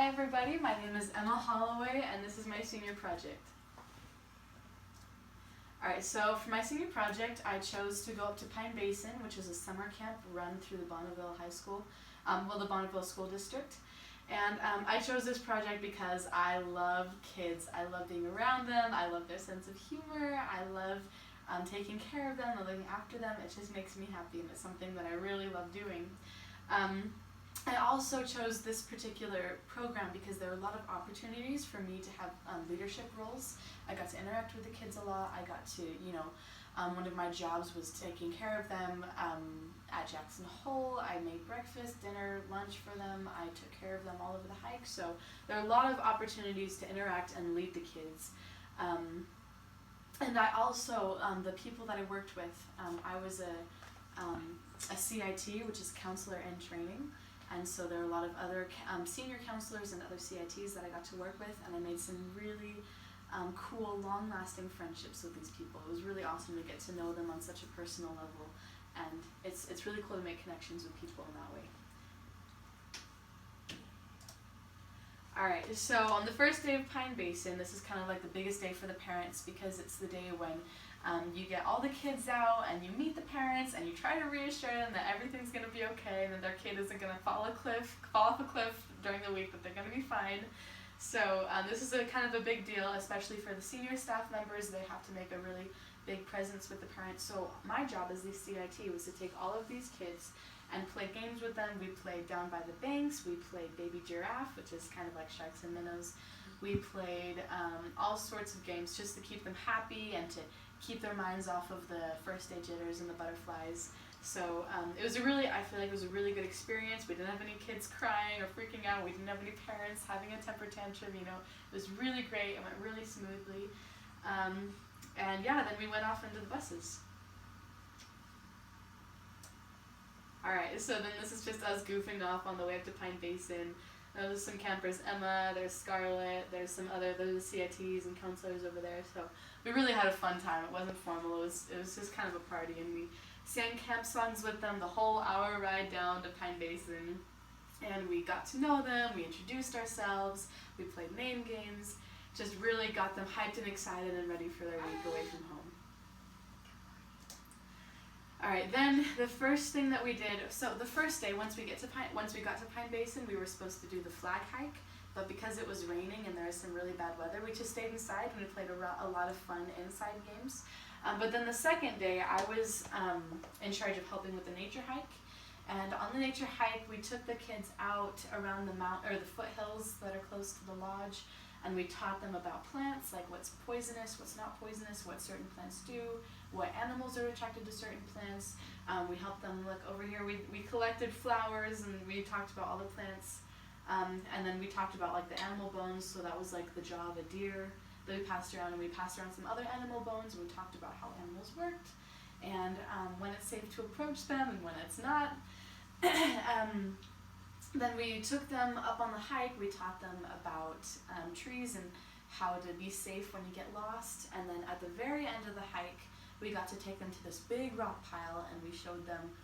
Hi everybody, my name is Emma Holloway and this is my senior project. Alright, so for my senior project I chose to go up to Pine Basin, which is a summer camp run through the Bonneville High School, the Bonneville School District. And I chose this project because I love kids. I love being around them, I love their sense of humor, I love taking care of them, looking after them. It just makes me happy and it's something that I really love doing. I also chose this particular program because there were a lot of opportunities for me to have leadership roles. I got to interact with the kids a lot. I got to, one of my jobs was taking care of them at Jackson Hole. I made breakfast, dinner, lunch for them. I took care of them all over the hike. So there are a lot of opportunities to interact and lead the kids. And I also, the people that I worked with, I was a CIT, which is Counselor in Training. And so there are a lot of other senior counselors and other CITs that I got to work with, and I made some really cool, long-lasting friendships with these people. It was really awesome to get to know them on such a personal level, and it's really cool to make connections with people in that way. Alright, so on the first day of Pine Basin, this is kind of like the biggest day for the parents because it's the day when you get all the kids out and you meet the parents and you try to reassure them that everything's going to be okay and that their kid isn't going to fall off a cliff during the week, that they're going to be fine. So this is kind of a big deal, especially for the senior staff members. They have to make a really big presence with the parents. So my job as the CIT was to take all of these kids and play games with them. We played Down by the Banks, we played Baby Giraffe, which is kind of like Sharks and Minnows. We played all sorts of games just to keep them happy and to keep their minds off of the first day jitters and the butterflies. So it was I feel like it was a really good experience. We didn't have any kids crying or freaking out. We didn't have any parents having a temper tantrum, It was really great. It went really smoothly. And yeah, then we went off into the buses. Alright, so then this is just us goofing off on the way up to Pine Basin. There's some campers, Emma, there's Scarlett, there's the CITs and counselors over there. So we really had a fun time. It wasn't formal, it was just kind of a party, and we sang camp songs with them the whole hour ride down to Pine Basin. And we got to know them, we introduced ourselves, we played name games, just really got them hyped and excited and ready for their week away from home. Alright, then the first thing that we did, so the first day, once we got to Pine Basin, we were supposed to do the flag hike, but because it was raining and there was some really bad weather, we just stayed inside and we played a lot of fun inside games. But then the second day, I was in charge of helping with the nature hike, and on the nature hike, we took the kids out around the foothills that are close to the lodge, and we taught them about plants, like what's poisonous, what's not poisonous, what certain plants do, what animals are attracted to certain plants. We helped them look over here. We collected flowers and we talked about all the plants. And then we talked about like the animal bones, so that was like the jaw of a deer that we passed around, and we passed around some other animal bones, and we talked about how animals worked, and when it's safe to approach them and when it's not. Then we took them up on the hike. We taught them about trees and how to be safe when you get lost. And then at the very end of the hike, we got to take them to this big rock pile, and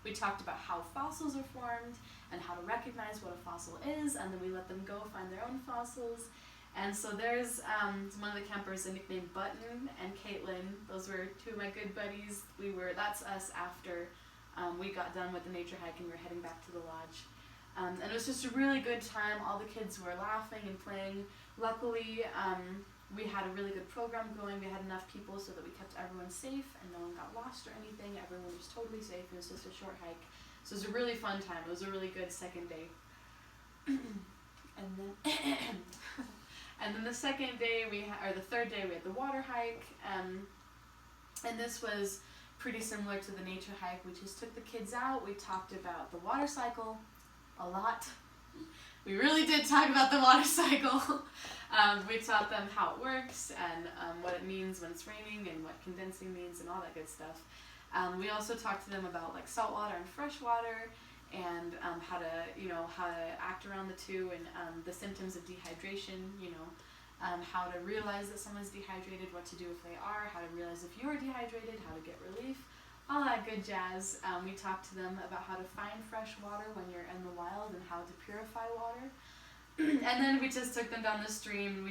we talked about how fossils are formed and how to recognize what a fossil is, and then we let them go find their own fossils. And so there's one of the campers nicknamed Button and Caitlin. Those were two of my good buddies. That's us after we got done with the nature hike and we were heading back to the lodge. And it was just a really good time. All the kids were laughing and playing. Luckily, we had a really good program going. We had enough people so that we kept everyone safe and no one got lost or anything. Everyone was totally safe. It was just a short hike. So it was a really fun time. It was a really good second day. And then the second day, the third day, we had the water hike. And this was pretty similar to the nature hike. We just took the kids out. We talked about the water cycle a lot. We really did talk about the water cycle. We taught them how it works and what it means when it's raining and what condensing means and all that good stuff. We also talked to them about like salt water and fresh water, and how to act around the two, and the symptoms of dehydration, how to realize that someone's dehydrated, what to do if they are, how to realize if you are dehydrated, how to get relief, all that good jazz. We talked to them about how to find fresh water when you're in the wild and how to purify water. and then we just took them down the stream, and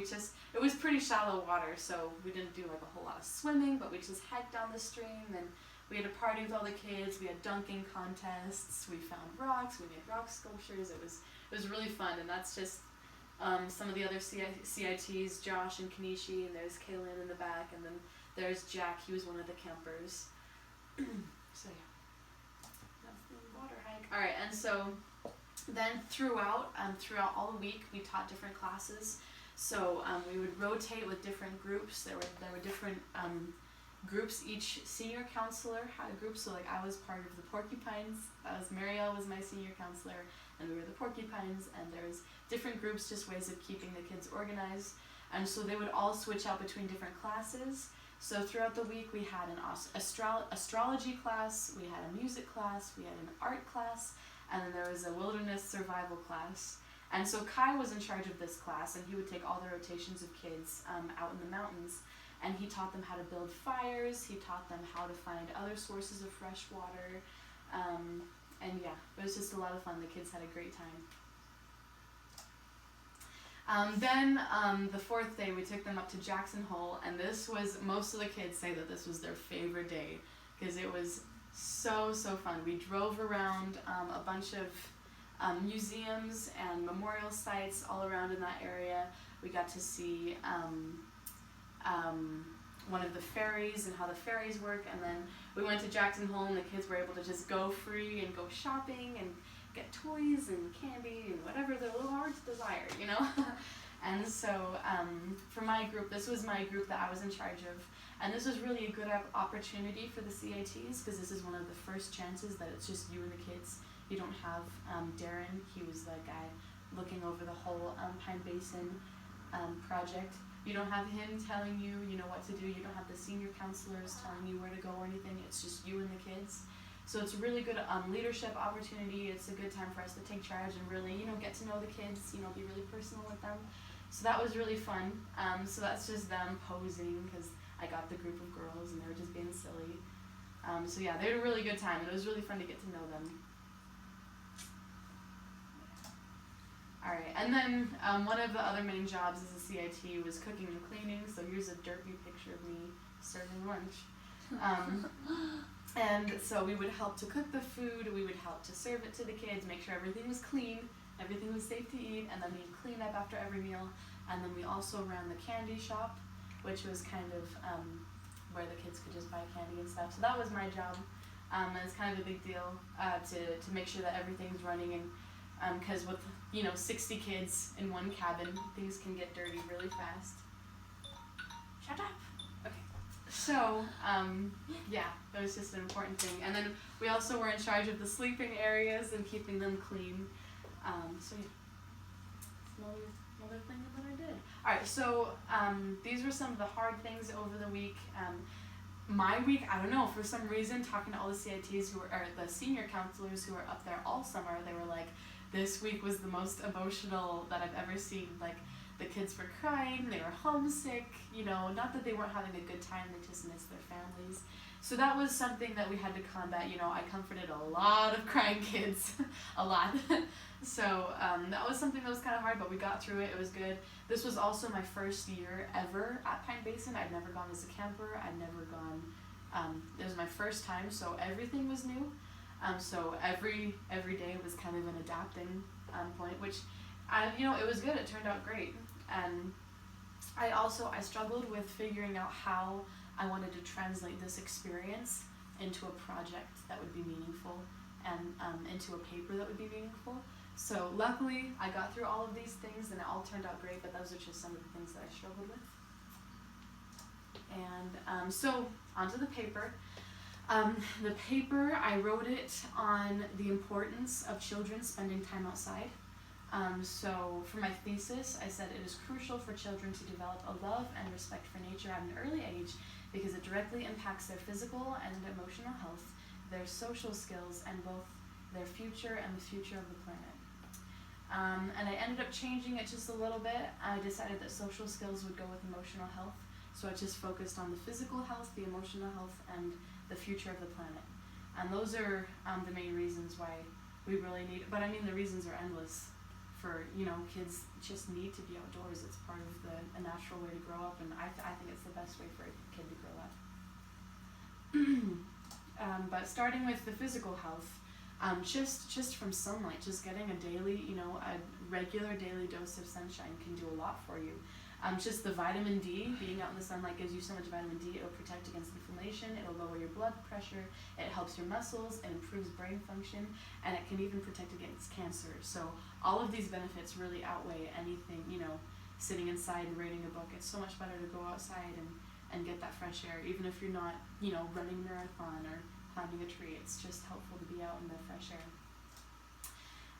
it was pretty shallow water, so we didn't do like a whole lot of swimming, but we just hiked down the stream, and we had a party with all the kids. We had dunking contests, we found rocks, we made rock sculptures. It was really fun, and that's just some of the other CITs, Josh and Kanishi, and there's Kaylin in the back, and then there's Jack, he was one of the campers. So yeah, that's the water hike. Alright, and so then throughout all the week we taught different classes. So we would rotate with different groups. There were different groups. Each senior counselor had a group. So like I was part of the Porcupines. Marielle was my senior counselor, and we were the Porcupines. And there was different groups, just ways of keeping the kids organized. And so they would all switch out between different classes. So throughout the week we had an astrology class, we had a music class, we had an art class, and then there was a wilderness survival class. And so Kai was in charge of this class, and he would take all the rotations of kids out in the mountains, and he taught them how to build fires, he taught them how to find other sources of fresh water, and yeah, it was just a lot of fun. The kids had a great time. Then the fourth day we took them up to Jackson Hole, and most of the kids say that this was their favorite day because it was so fun. We drove around a bunch of museums and memorial sites all around in that area. We got to see one of the ferries and how the ferries work, and then we went to Jackson Hole and the kids were able to just go free and go shopping and get toys and candy and whatever their little hearts desire, you know? And so for my group, this was my group that I was in charge of, and this was really a good opportunity for the CITs because this is one of the first chances that it's just you and the kids. You don't have Darren, he was the guy looking over the whole Pine Basin project. You don't have him telling you, what to do. You don't have the senior counselors telling you where to go or anything. It's just you and the kids. So it's a really good leadership opportunity. It's a good time for us to take charge and really, get to know the kids, be really personal with them. So that was really fun. So that's just them posing because I got the group of girls and they were just being silly. So yeah, they had a really good time and it was really fun to get to know them. Alright, and then one of the other main jobs as a CIT was cooking and cleaning. So here's a derpy picture of me serving lunch. And so we would help to cook the food, we would help to serve it to the kids, make sure everything was clean, everything was safe to eat, and then we'd clean up after every meal. And then we also ran the candy shop, which was kind of where the kids could just buy candy and stuff. So that was my job, and it's kind of a big deal to make sure that everything's running, and because with 60 kids in one cabin, things can get dirty really fast. Shut up! Okay. So, yeah, that was just an important thing. And then we also were in charge of the sleeping areas and keeping them clean. So yeah, another thing that I did. Alright, so these were some of the hard things over the week. My week, I don't know, for some reason, talking to all the CITs or the senior counselors who were up there all summer, they were like, this week was the most emotional that I've ever seen. Like, the kids were crying, they were homesick, not that they weren't having a good time, they just missed their families. So that was something that we had to combat. I comforted a lot of crying kids, a lot. So that was something that was kind of hard, but we got through it, it was good. This was also my first year ever at Pine Basin. I'd never gone as a camper, I'd never gone, it was my first time, so everything was new. So every day was kind of an adapting point, which it was good, it turned out great. And I struggled with figuring out how I wanted to translate this experience into a project that would be meaningful and into a paper that would be meaningful. So luckily I got through all of these things and it all turned out great, but those are just some of the things that I struggled with. And so onto the paper. The paper, I wrote it on the importance of children spending time outside. So for my thesis, I said it is crucial for children to develop a love and respect for nature at an early age because it directly impacts their physical and emotional health, their social skills, and both their future and the future of the planet. And I ended up changing it just a little bit. I decided that social skills would go with emotional health, so I just focused on the physical health, the emotional health, and the future of the planet. And those are the main reasons why we really need, but I mean the reasons are endless for, kids just need to be outdoors. It's part of a natural way to grow up, and I think it's the best way for a kid to grow up. But starting with the physical health, just from sunlight, just getting a daily, a regular daily dose of sunshine can do a lot for you. Just the vitamin D, being out in the sunlight gives you so much vitamin D. It'll protect against inflammation, it'll lower your blood pressure, it helps your muscles, it improves brain function, and it can even protect against cancer. So all of these benefits really outweigh anything, sitting inside and reading a book. It's so much better to go outside and get that fresh air, even if you're not, running a marathon or climbing a tree. It's just helpful to be out in the fresh air.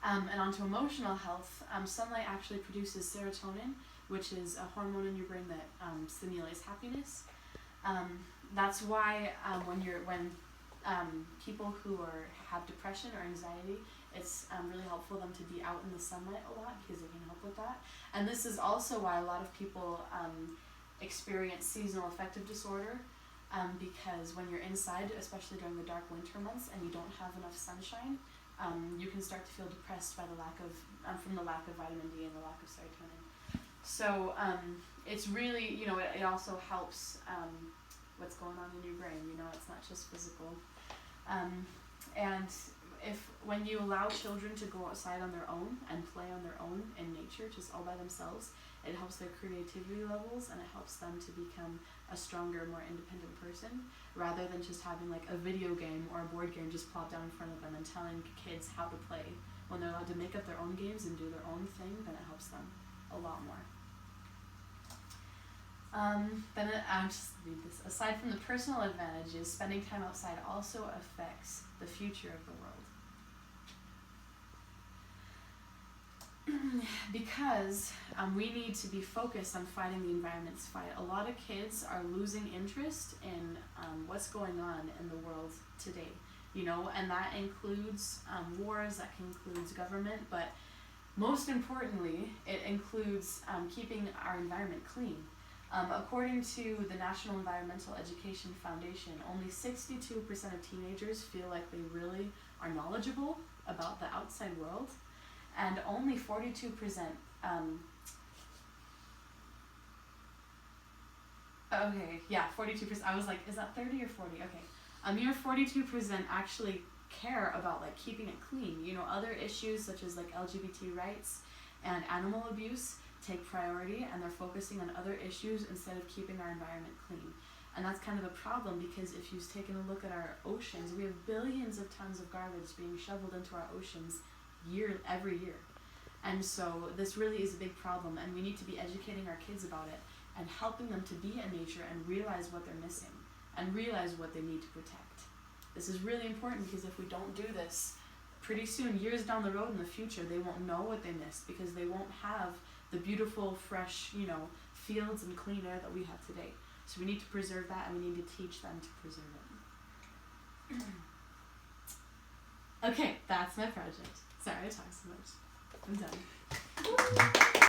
And onto emotional health, sunlight actually produces serotonin, which is a hormone in your brain that stimulates happiness. That's why when people who have depression or anxiety, it's really helpful them to be out in the sunlight a lot because it can help with that. And this is also why a lot of people experience seasonal affective disorder, because when you're inside, especially during the dark winter months, and you don't have enough sunshine, you can start to feel depressed by from the lack of vitamin D and the lack of serotonin. So it's really, it also helps what's going on in your brain. It's not just physical. And when you allow children to go outside on their own and play on their own in nature, just all by themselves, it helps their creativity levels, and it helps them to become a stronger, more independent person, rather than just having like a video game or a board game just plop down in front of them and telling kids how to play. When they're allowed to make up their own games and do their own thing, then it helps them a lot more. I'll just read this. Aside from the personal advantages, spending time outside also affects the future of the world. Because we need to be focused on fighting the environment's fight. A lot of kids are losing interest in what's going on in the world today, and that includes wars, that includes government, but most importantly, it includes keeping our environment clean. According to the National Environmental Education Foundation, only 62% of teenagers feel like they really are knowledgeable about the outside world, and only 42%, 42%, I was like, is that 30 or 40? Okay, mere 42% actually care about like keeping it clean. Other issues such as like LGBT rights and animal abuse take priority, and they're focusing on other issues instead of keeping our environment clean. And that's kind of a problem, because if you've taken a look at our oceans, we have billions of tons of garbage being shoveled into our oceans every year. And so this really is a big problem, and we need to be educating our kids about it and helping them to be in nature and realize what they're missing and realize what they need to protect. This is really important, because if we don't do this, pretty soon, years down the road in the future, they won't know what they missed, because they won't have the beautiful, fresh, fields and clean air that we have today. So we need to preserve that, and we need to teach them to preserve it. Okay, that's my project. Sorry I talked so much. I'm done.